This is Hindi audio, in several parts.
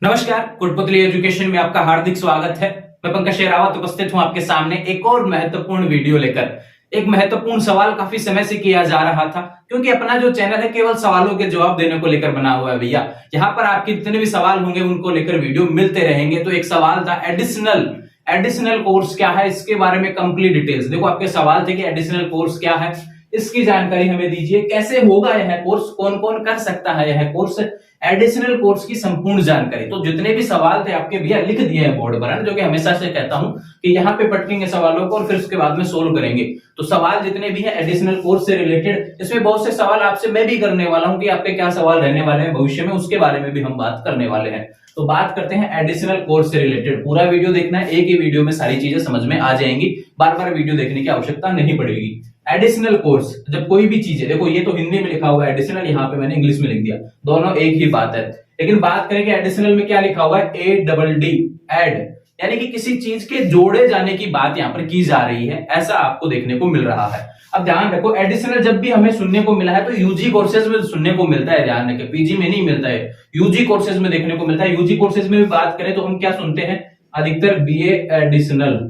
नमस्कार, कुटपुतली एजुकेशन में आपका हार्दिक स्वागत है। मैं पंकज शेरावत उपस्थित हूं आपके सामने एक और महत्वपूर्ण वीडियो लेकर। एक महत्वपूर्ण सवाल काफी समय से किया जा रहा था, क्योंकि अपना जो चैनल है केवल सवालों के जवाब देने को लेकर बना हुआ है भैया। यहाँ पर आपके जितने भी सवाल होंगे उनको लेकर वीडियो मिलते रहेंगे। तो एक सवाल था एडिशनल कोर्स क्या है, इसके बारे में कंप्लीट डिटेल्स। देखो आपके सवाल थे कि एडिशनल कोर्स क्या है, इसकी जानकारी हमें दीजिए, कैसे होगा यह कोर्स, कौन कौन कर सकता है यह कोर्स, एडिशनल कोर्स की संपूर्ण जानकारी। तो जितने भी सवाल थे आपके भैया लिख दिए हैं बोर्ड पर, जो कि हमेशा से कहता हूं कि यहाँ पे पटकेंगे सवालों को और फिर उसके बाद में सोल्व करेंगे। तो सवाल जितने भी हैं एडिशनल कोर्स से रिलेटेड, इसमें बहुत से सवाल आपसे मैं भी करने वाला हूं कि आपके क्या सवाल रहने वाले हैं भविष्य में, उसके बारे में भी हम बात करने वाले हैं। तो बात करते हैं एडिशनल कोर्स से रिलेटेड। पूरा वीडियो देखना है, एक ही वीडियो में सारी चीजें समझ में आ जाएंगी, बार बार वीडियो देखने की आवश्यकता नहीं पड़ेगी। एडिशनल कोर्स, जब कोई भी चीज है, देखो ये तो हिंदी में लिखा हुआ है एडिशनल, यहाँ पे मैंने इंग्लिश में लिख दिया, दोनों एक ही बात है। लेकिन बात करें कि एडिशनल में क्या लिखा हुआ है, ADD, ऐड, यानी कि किसी चीज के जोड़े जाने की बात यहाँ पर की जा रही है, ऐसा आपको देखने को मिल रहा है। अब ध्यान रखो, एडिशनल जब भी हमें सुनने को मिला है तो यूजी कोर्सेज में सुनने को मिलता है, ध्यान रखें, पीजी में नहीं मिलता है, यूजी कोर्सेज में देखने को मिलता है। यूजी कोर्सेज में भी बात करें तो हम क्या सुनते हैं, अधिकतर BA एडिशनल,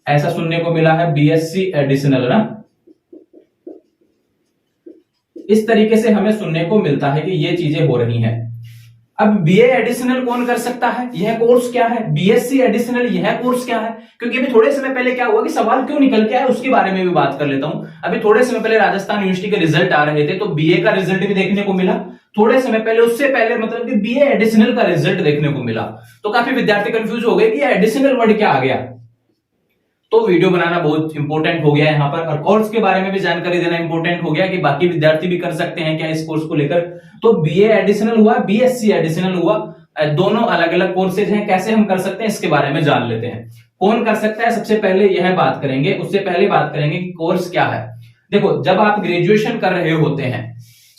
ऐसा सुनने को मिला है, BSc एडिशनल ना, इस तरीके से हमें सुनने को मिलता है कि ये चीजें हो रही हैं। अब BA एडिशनल कौन कर सकता है, यह कोर्स क्या है, BSc एडिशनल यह कोर्स क्या है, क्योंकि अभी थोड़े समय पहले क्या हुआ कि सवाल क्यों निकल के आया उसके बारे में भी बात कर लेता हूं। अभी थोड़े समय पहले राजस्थान यूनिवर्सिटी के रिजल्ट आ रहे थे, तो BA का रिजल्ट भी देखने को मिला थोड़े समय पहले, उससे पहले मतलब कि BA एडिशनल का रिजल्ट देखने को मिला। तो काफी विद्यार्थी कंफ्यूज हो गए कि एडिशनल वर्ड क्या आ गया। तो वीडियो बनाना बहुत इंपॉर्टेंट हो गया है यहाँ पर, और कोर्स के बारे में भी जानकारी देना इंपॉर्टेंट हो गया कि बाकी विद्यार्थी भी कर सकते हैं क्या इस कोर्स को लेकर। तो BA एडिशनल हुआ, BSc एडिशनल हुआ, दोनों अलग अलग कोर्सेज हैं, कैसे हम कर सकते हैं इसके बारे में जान लेते हैं। कौन कर सकता है, सबसे पहले यह बात करेंगे, उससे पहले बात करेंगे कि कोर्स क्या है। देखो जब आप ग्रेजुएशन कर रहे होते हैं,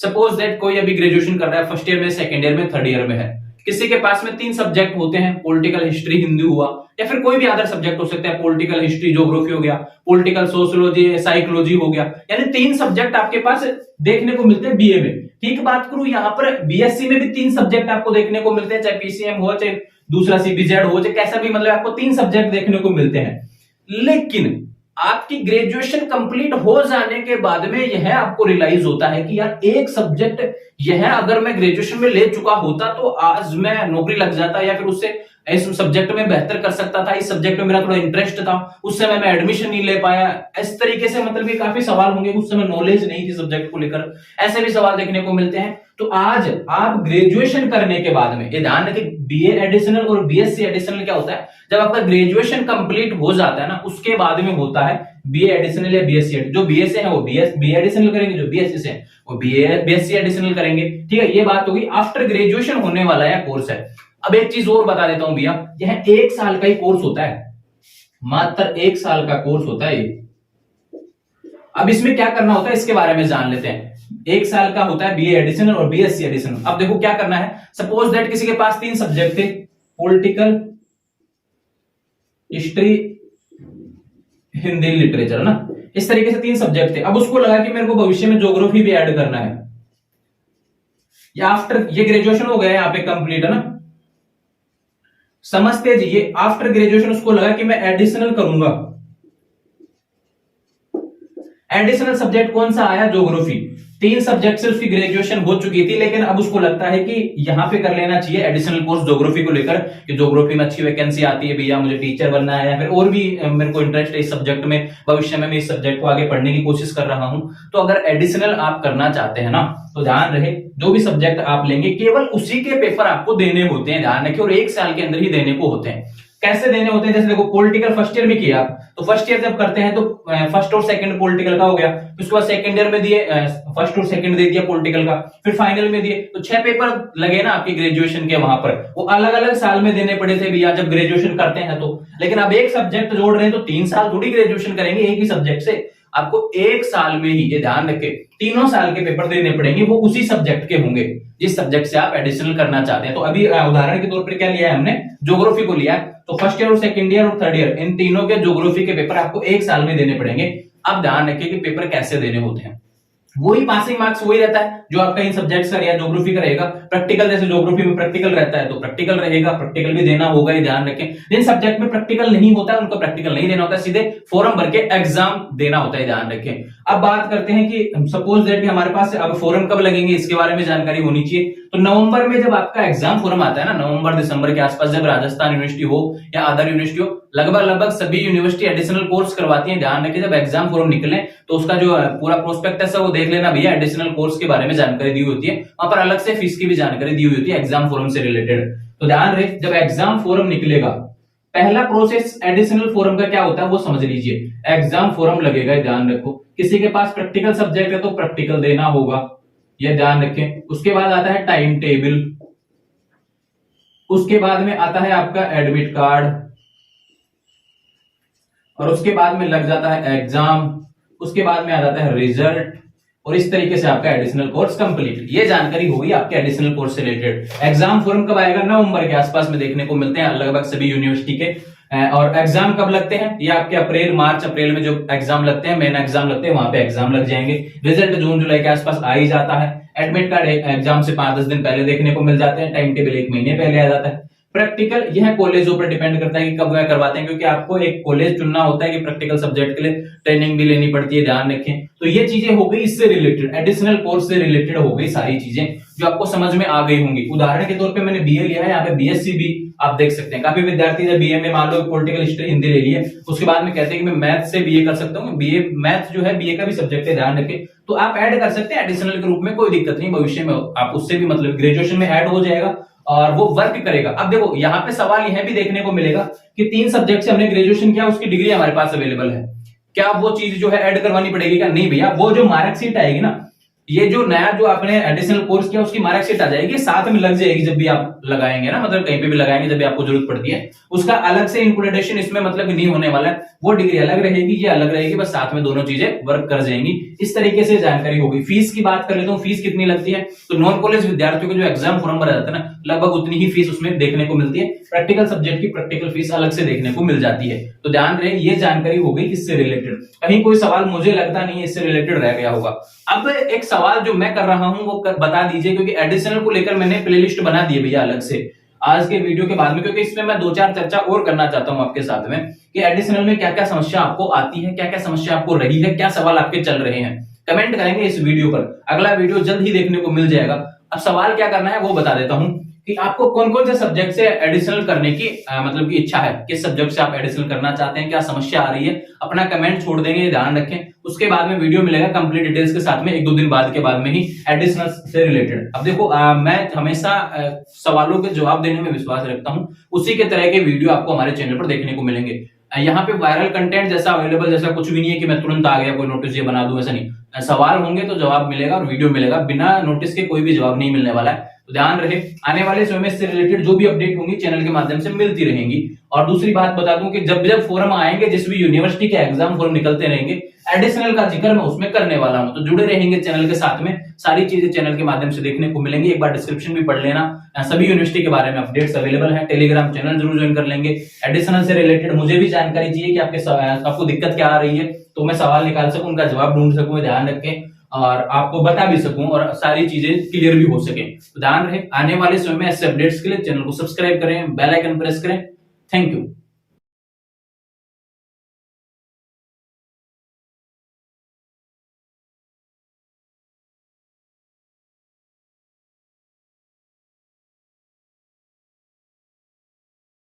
सपोज दैट कोई अभी ग्रेजुएशन कर रहा है, फर्स्ट ईयर में, सेकेंड ईयर में, थर्ड ईयर में है, किसी के पास में 3 सब्जेक्ट होते हैं, पॉलिटिकल हिस्ट्री हिंदी हुआ, या फिर कोई भी अदर सब्जेक्ट हो सकता है, पॉलिटिकल हिस्ट्री ज्योग्राफी हो गया, पॉलिटिकल सोशियोलॉजी साइकोलॉजी हो गया, यानी 3 सब्जेक्ट आपके पास देखने को मिलते हैं BA में। ठीक बात करूं यहाँ पर BSc में भी 3 सब्जेक्ट आपको देखने को मिलते हैं, चाहे PCM हो, चाहे दूसरा CBZ हो, चाहे कैसा भी, मतलब आपको 3 सब्जेक्ट देखने को मिलते हैं। लेकिन आपकी ग्रेजुएशन कंप्लीट हो जाने के बाद में यह आपको रियलाइज होता है कि यार एक सब्जेक्ट यह अगर मैं ग्रेजुएशन में ले चुका होता तो आज मैं नौकरी लग जाता, या फिर उससे इस सब्जेक्ट में बेहतर कर सकता था, इस सब्जेक्ट में मेरा थोड़ा इंटरेस्ट था, उस समय मैं एडमिशन नहीं ले पाया। इस तरीके से मतलब ये काफी सवाल होंगे, उस समय नॉलेज नहीं थी सब्जेक्ट को लेकर, ऐसे भी सवाल देखने को मिलते हैं। तो आज आप ग्रेजुएशन करने के बाद में, ये ध्यान रखें, BA एडिशनल और BSc एडिशनल क्या होता है, जब आपका ग्रेजुएशन कंप्लीट हो जाता है ना, उसके बाद में होता है BA एडिशनल या BSc। जो BA से है वो BA एडिशनल करेंगे, जो BSc से है वो BSc एडिशनल करेंगे। ठीक है, ये बात होगी, आफ्टर ग्रेजुएशन होने वाला यह कोर्स है। अब एक चीज और बता देता हूं भैया, यह 1 साल का ही कोर्स होता है, मात्र 1 साल का कोर्स होता है ये। अब इसमें क्या करना होता है इसके बारे में जान लेते हैं। 1 साल का होता है BA एडिशनल और BSc एडिशनल। अब देखो क्या करना है, सपोज दैट किसी के पास 3 सब्जेक्ट थे, पॉलिटिकल हिस्ट्री हिंदी लिटरेचर ना, इस तरीके से 3 सब्जेक्ट थे। अब उसको लगा कि मेरे को भविष्य में ज्योग्राफी भी ऐड करना है, या आफ्टर ये ग्रेजुएशन हो गया यहाँ पे कंप्लीट है ना, समझते जी, ये आफ्टर ग्रेजुएशन उसको लगा कि मैं एडिशनल करूंगा। एडिशनल सब्जेक्ट कौन सा आया, ज्योग्राफी। 3 सब्जेक्ट से उसकी ग्रेजुएशन हो चुकी थी, लेकिन अब उसको लगता है कि यहां पे कर लेना चाहिए एडिशनल कोर्स ज्योग्राफी को लेकर, कि ज्योग्राफी में अच्छी वैकेंसी आती है भैया, मुझे टीचर बनना है, या फिर और भी मेरे को इंटरेस्ट है इस सब्जेक्ट में, भविष्य में मैं इस सब्जेक्ट को आगे पढ़ने की कोशिश कर रहा हूं। तो अगर एडिशनल आप करना चाहते हैं ना, तो ध्यान रहे, जो भी सब्जेक्ट आप लेंगे केवल उसी के पेपर आपको देने होते हैं, ध्यान रखिए, और 1 साल के अंदर ही देने को होते हैं। कैसे देने होते हैं, जैसे देखो पॉलिटिकल फर्स्ट ईयर में किया, तो फर्स्ट ईयर जब करते हैं तो फर्स्ट और सेकंड पॉलिटिकल का हो गया, उसके बाद सेकंड ईयर में दिए, फर्स्ट और सेकंड दे दिया पॉलिटिकल का, फिर फाइनल में दिए, तो 6 पेपर लगे ना आपके ग्रेजुएशन के वहां पर, वो अलग अलग साल में देने पड़े थे भैया जब ग्रेजुएशन करते हैं तो। लेकिन अब एक सब्जेक्ट जोड़ रहे हैं तो 3 साल थोड़ी ग्रेजुएशन करेंगे एक ही सब्जेक्ट से, आपको 1 साल में ही, ये ध्यान रखें, 3 साल के पेपर देने पड़ेंगे, वो उसी सब्जेक्ट के होंगे जिस सब्जेक्ट से आप एडिशनल करना चाहते हैं। तो अभी उदाहरण के तौर पर क्या लिया है हमने, ज्योग्राफी को लिया है, तो फर्स्ट ईयर और सेकंड ईयर और थर्ड ईयर इन तीनों के ज्योग्राफी के पेपर आपको 1 साल में देने पड़ेंगे। अब ध्यान रखिए कि पेपर कैसे देने होते हैं। वही पासिंग मार्क्स वही रहता है जो आपका इन सब्जेक्ट्स का या ज्योग्राफी का रहेगा। प्रैक्टिकल जैसे ज्योग्राफी में प्रैक्टिकल रहता है तो प्रैक्टिकल रहेगा, प्रैक्टिकल भी देना होगा, ये ध्यान रखें। जिन सब्जेक्ट में प्रैक्टिकल नहीं होता है उनको प्रैक्टिकल नहीं देना होता है, सीधे फॉरम भर के एग्जाम देना होता है, ध्यान रखें। अब बात करते हैं कि सपोज दैट कि हमारे पास अब फॉरम कब लगेंगे इसके बारे में जानकारी होनी चाहिए। तो नवंबर में जब आपका एग्जाम फॉरम आता है ना, नवंबर दिसंबर के आसपास, जब राजस्थान यूनिवर्सिटी हो या अदर यूनिवर्सिटी हो, लगभग सभी यूनिवर्सिटी एडिशनल कोर्स करवाती है। ध्यान रखें, जब एग्जाम फॉरम निकले तो उसका जो पूरा प्रोस्पेक्टस है वो देख लेना भैया, एडिशनल कोर्स के बारे में जानकारी दी होती है, वहां पर अलग से फीस की भी जानकारी दी हुई होती है एग्जाम फॉरम से रिलेटेड। तो ध्यान रहे, जब एग्जाम फॉरम निकलेगा, पहला प्रोसेस एडिशनल फॉरम का क्या होता है वो समझ लीजिए। एग्जाम फॉरम लगेगा, ध्यान रखो, किसी के पास प्रैक्टिकल सब्जेक्ट है तो प्रैक्टिकल देना होगा, यह ध्यान रखें। उसके बाद आता है टाइम टेबल, उसके बाद में आता है आपका एडमिट कार्ड, और उसके बाद में लग जाता है एग्जाम, उसके बाद में आ जाता है रिजल्ट, और इस तरीके से आपका एडिशनल कोर्स कंप्लीट। ये जानकारी होगी आपके एडिशनल कोर्स से रिलेटेड। एग्जाम फॉर्म कब आएगा? नवंबर के आसपास में देखने को मिलते हैं लगभग सभी यूनिवर्सिटी के। और एग्जाम कब लगते हैं? ये आपके अप्रैल मार्च अप्रैल में जो एग्जाम लगते हैं, मेन एग्जाम लगते हैं, वहां पे एग्जाम लग जाएंगे। रिजल्ट जून जुलाई के आसपास आ ही जाता है। एडमिट कार्ड एग्जाम से 5-10 दिन पहले देखने को मिल जाते हैं। टाइम टेबल 1 महीने पहले आ जाता है। प्रैक्टिकल यह कॉलेजों पर डिपेंड करता है कि कब वह करवाते हैं, क्योंकि आपको एक कॉलेज चुनना होता है कि प्रैक्टिकल सब्जेक्ट के लिए ट्रेनिंग भी लेनी पड़ती है, ध्यान रखें। तो ये चीजें हो गई इससे रिलेटेड, एडिशनल कोर्स से रिलेटेड हो गई सारी चीजें जो आपको समझ में आ गई होंगी। उदाहरण के तौर पे मैंने बीए लिया है, यहाँ पे बीएससी भी आप देख सकते हैं। काफी विद्यार्थी जब बीए में मान लो पॉलिटिकल हिस्ट्री हिंदी ले लिए, उसके बाद में कहते हैं कि मैं मैथ से बीए कर सकता हूँ, बीए मैथ जो है बीए का भी सब्जेक्ट है, ध्यान रखें। तो आप ऐड कर सकते हैं एडिशनल के रूप में, कोई दिक्कत नहीं, भविष्य में आप उससे भी मतलब ग्रेजुएशन में ऐड हो जाएगा और वो वर्क करेगा। अब देखो यहाँ पे सवाल यह भी देखने को मिलेगा कि 3 सब्जेक्ट से हमने ग्रेजुएशन किया, उसकी डिग्री हमारे पास अवेलेबल है, क्या वो चीज जो है ऐड करवानी पड़ेगी क्या? नहीं भैया, वो जो मार्कशीट आएगी ना, ये जो नया जो आपने एडिशनल कोर्स किया उसकी मार्कशीट आ जाएगी, साथ में लग जाएगी जब भी आप लगाएंगे ना, मतलब कहीं पे भी लगाएंगे जब भी आपको जरूरत पड़ती है, उसका अलग से इंक्लूडेशन इसमें मतलब नहीं होने वाला है। वो डिग्री अलग रहेगी, ये अलग रहेगी, बस साथ में दोनों चीजें वर्क कर जाएंगी। इस तरीके से जानकारी होगी। फीस की बात कर लेता हूँ, फीस कितनी लगती है? तो नॉन कॉलेज विद्यार्थियों को जो एग्जाम फॉर्म भरा जाता है ना, लगभग उतनी ही फीस उसमें देखने को मिलती है। प्रैक्टिकल सब्जेक्ट की प्रैक्टिकल फीस अलग से देखने को मिल जाती है। तो ध्यान रहे, ये जानकारी हो गई इससे रिलेटेड। कहीं कोई सवाल मुझे लगता नहीं है इससे रिलेटेड रह गया होगा। अब एक सवाल जो मैं कर रहा हूं वो बता दीजिए, क्योंकि एडिशनल को लेकर मैंने प्लेलिस्ट बना दी है भैया अलग से आज के वीडियो के बाद में, क्योंकि इसमें मैं 2-4 चर्चा और करना चाहता हूं आपके साथ में कि एडिशनल में क्या क्या समस्या आपको आती है, क्या क्या समस्या आपको रही है, क्या सवाल आपके चल रहे हैं। कमेंट करेंगे इस वीडियो पर, अगला वीडियो जल्द ही देखने को मिल जाएगा। अब सवाल क्या करना है वो बता देता हूं कि आपको कौन कौन से सब्जेक्ट से एडिशनल करने की मतलब की इच्छा है, किस सब्जेक्ट से आप एडिशनल करना चाहते हैं, क्या समस्या आ रही है, अपना कमेंट छोड़ देंगे, ध्यान रखें। उसके बाद में वीडियो मिलेगा कंप्लीट डिटेल्स के साथ में 1-2 दिन बाद के बाद में ही एडिशनल से रिलेटेड। अब देखो मैं हमेशा सवालों के जवाब देने में विश्वास रखता हूं, उसी के तरह के वीडियो आपको हमारे चैनल पर देखने को मिलेंगे। यहाँ पे वायरल कंटेंट जैसा अवेलेबल जैसा कुछ भी नहीं है कि मैं तुरंत आ गया कोई नोटिस ये बना दूं, ऐसा नहीं। सवाल होंगे तो जवाब मिलेगा और वीडियो मिलेगा, बिना नोटिस के कोई भी जवाब नहीं मिलने वाला है। तो ध्यान रहे, आने वाले समय से रिलेटेड जो भी अपडेट होंगी चैनल के माध्यम से मिलती रहेंगी। और दूसरी बात बता दूं कि जब जब फॉरम आएंगे, जिस भी यूनिवर्सिटी के एग्जाम फॉरम निकलते रहेंगे, एडिशनल का जिक्र मैं उसमें करने वाला हूं। तो जुड़े रहेंगे चैनल के साथ में, सारी चीजें चैनल के माध्यम से देखने को मिलेंगी। एक बार डिस्क्रिप्शन भी पढ़ लेना, सभी यूनिवर्सिटी के बारे में अपडेट्स अवेलेबल है। टेलीग्राम चैनल जरूर ज्वाइन कर लेंगे। एडिशनल से रिलेटेड मुझे भी जानकारी चाहिए कि आपको दिक्कत क्या आ रही है, तो मैं सवाल निकाल सकूं, उनका जवाब ढूंढ सकूं, ध्यान रखें, और आपको बता भी सकूं और सारी चीजें क्लियर भी हो सके। तो ध्यान रहे, आने वाले समय में ऐसे अपडेट्स के लिए चैनल को सब्सक्राइब करें, बेल आइकन प्रेस करें। Thank you.